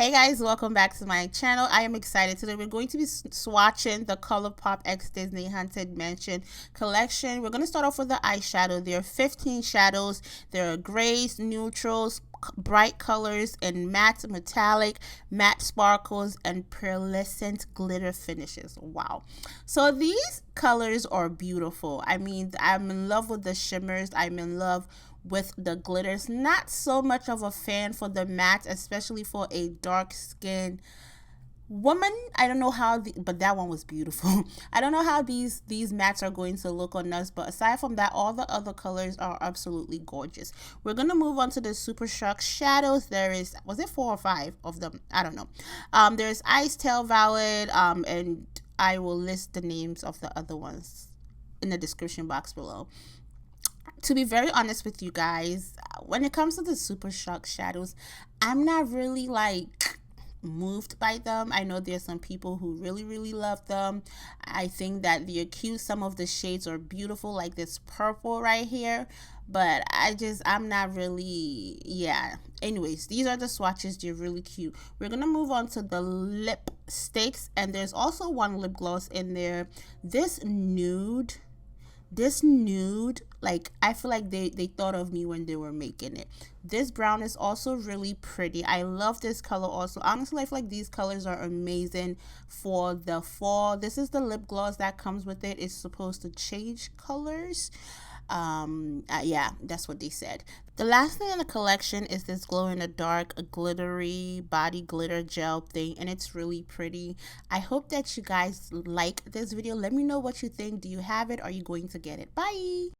Hey guys, welcome back to my channel. I am excited. Today we're going to be swatching the Colourpop X Disney Haunted Mansion collection. We're going to start off with the eyeshadow. There are 15 shadows. There are grays, neutrals, bright colors, and matte metallic, matte sparkles, and pearlescent glitter finishes. Wow. So these colors are beautiful. I mean, I'm in love with the shimmers. I'm in love with the glitters. Not so much of a fan for the matte, especially for a dark skin woman. I don't know how but that one was beautiful. I don't know how these mattes are going to look on us, but aside from that, all the other colors are absolutely gorgeous. We're gonna move on to the Super Shock shadows. There is, was it 4 or 5 of them? I don't know. There's Ice Tail Violet, and I will list the names of the other ones in the description box below. To be very honest with you guys, when it comes to the Super Shock shadows, I'm not really like moved by them. I know there's some people who really love them. I think that they're cute. Some of the shades are beautiful, like this purple right here, but I'm not really, yeah. Anyways, these are the swatches. They're really cute. We're gonna move on to the lipsticks, and there's also one lip gloss in there. This nude, like, I feel like they thought of me when they were making it. This brown is also really pretty. I love this color also. Honestly, I feel like these colors are amazing for the fall. This is the lip gloss that comes with it. It's supposed to change colors. Yeah, that's what they said. The last thing in the collection is this glow in the dark glittery body glitter gel thing, and it's really pretty. I hope that you guys like this video. Let me know what you think. Do you have it? Are you going to get it? Bye.